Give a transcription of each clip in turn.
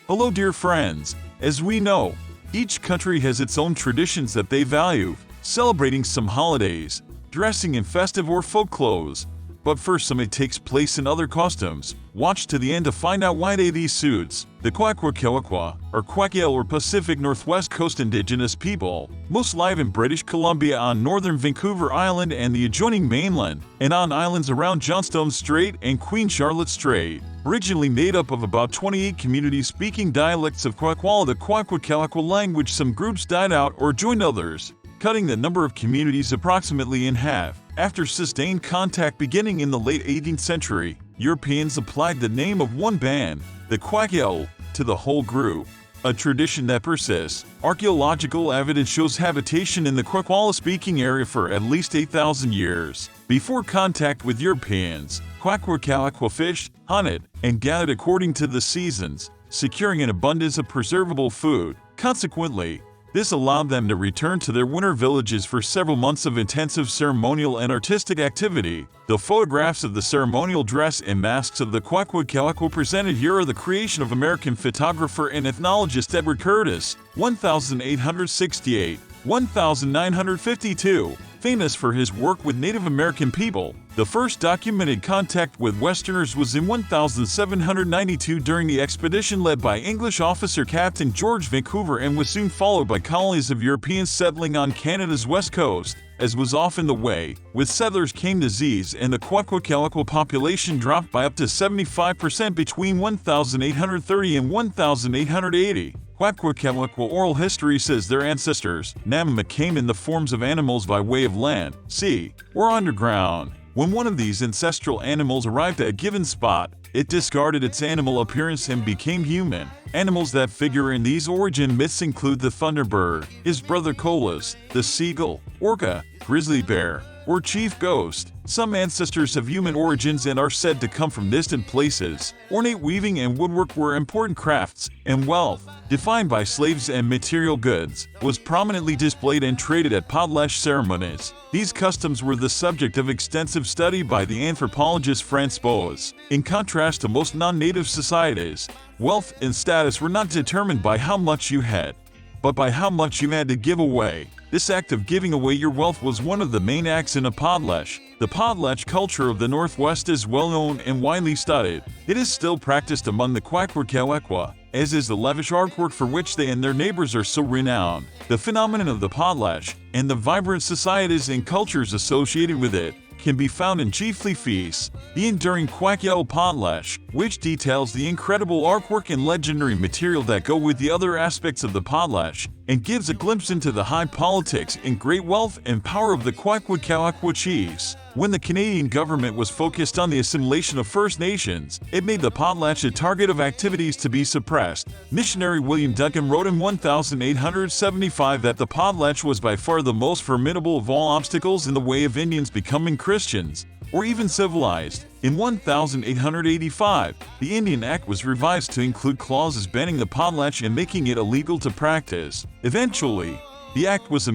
Hello dear friends, as we know, each country has its own traditions that they value, celebrating some holidays, dressing in festive or folk clothes. But for some it takes place in other costumes. Watch to the end to find out why these suits. The Kwakwaka'wakw, or Kwakwaka'wakw or Pacific Northwest Coast indigenous people, most live in British Columbia on northern Vancouver Island and the adjoining mainland, and on islands around Johnstone Strait and Queen Charlotte Strait. Originally made up of about 28 communities speaking dialects of Kwakwaka'wakw, the Kwakwaka'wakw language, some groups died out or joined others, cutting the number of communities approximately in half. After sustained contact beginning in the late 18th century, Europeans applied the name of one band, the Kwakwaka'wakw, to the whole group, a tradition that persists. Archaeological evidence shows habitation in the Kwakwaka'wakw-speaking area for at least 8,000 years. Before contact with Europeans, Kwakwaka'wakw fished, hunted, and gathered according to the seasons, securing an abundance of preservable food. Consequently, this allowed them to return to their winter villages for several months of intensive ceremonial and artistic activity. The photographs of the ceremonial dress and masks of the Kwakwaka'wakw presented here are the creation of American photographer and ethnologist Edward Curtis, 1868-1952, famous for his work with Native American people. The first documented contact with Westerners was in 1792 during the expedition led by English officer Captain George Vancouver, and was soon followed by colonies of Europeans settling on Canada's west coast. As was often the way, with settlers came disease, and the Kwakwaka'wakw population dropped by up to 75% between 1830 and 1880. Kwakwaka'wakw oral history says their ancestors, Namama, came in the forms of animals by way of land, sea, or underground. When one of these ancestral animals arrived at a given spot, it discarded its animal appearance and became human. Animals that figure in these origin myths include the thunderbird, his brother Colas, the seagull, orca, grizzly bear, or chief ghost. Some ancestors have human origins and are said to come from distant places. Ornate weaving and woodwork were important crafts, and wealth, defined by slaves and material goods, was prominently displayed and traded at potlatch ceremonies. These customs were the subject of extensive study by the anthropologist Franz Boas. In contrast to most non-native societies, wealth and status were not determined by how much you had, but by how much you had to give away. This act of giving away your wealth was one of the main acts in a potlatch. The potlatch culture of the Northwest is well known and widely studied. It is still practiced among the Kwakwaka'wakw, as is the lavish artwork for which they and their neighbors are so renowned. The phenomenon of the potlatch, and the vibrant societies and cultures associated with it, can be found in chiefly feasts. The enduring Kwakwaka'wakw potlatch, which details the incredible artwork and legendary material that go with the other aspects of the potlatch, and gives a glimpse into the high politics and great wealth and power of the Kwakwaka'wakw chiefs. When the Canadian government was focused on the assimilation of First Nations, it made the potlatch a target of activities to be suppressed. Missionary William Duncan wrote in 1875 that the potlatch was by far the most formidable of all obstacles in the way of Indians becoming Christians, or even civilized. In 1885, the Indian Act was revised to include clauses banning the potlatch and making it illegal to practice. Eventually, the act was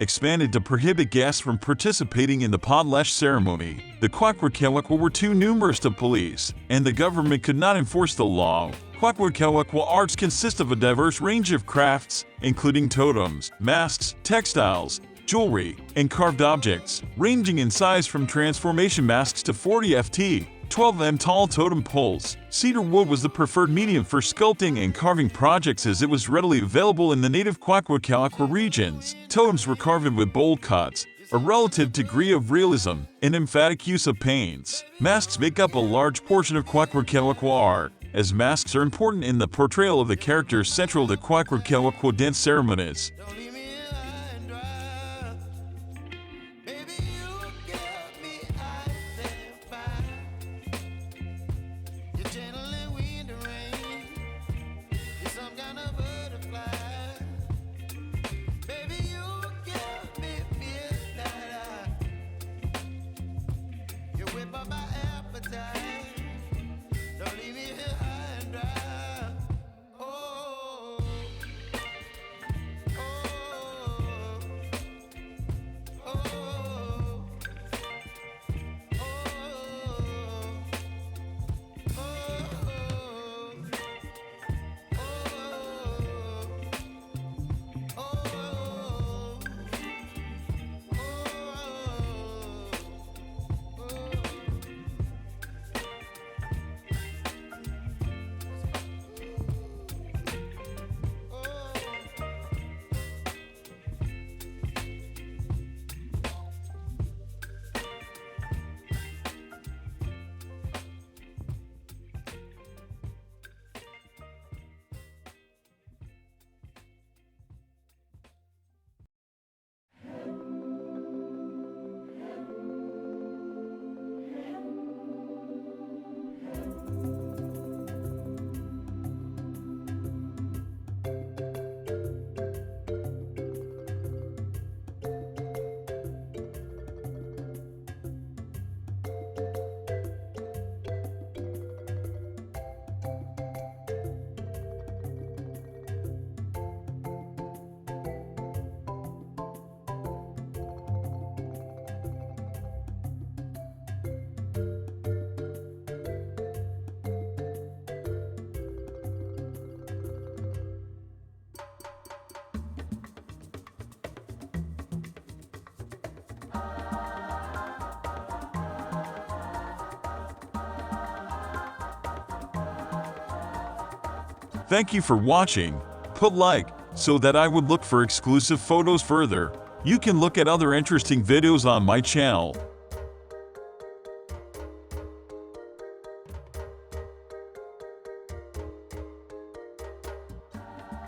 expanded to prohibit guests from participating in the potlatch ceremony. The Kwakwaka'wakw were too numerous to police, and the government could not enforce the law. Kwakwaka'wakw arts consist of a diverse range of crafts, including totems, masks, textiles, jewelry, and carved objects, ranging in size from transformation masks to 40 ft. 12 m tall totem poles. Cedar wood was the preferred medium for sculpting and carving projects, as it was readily available in the native Kwakwaka'wakw regions. Totems were carved with bold cuts, a relative degree of realism, and emphatic use of paints. Masks make up a large portion of Kwakwaka'wakw art, as masks are important in the portrayal of the characters central to Kwakwaka'wakw dance ceremonies. Thank you for watching. Put like so that I would look for exclusive photos further. You can look at other interesting videos on my channel.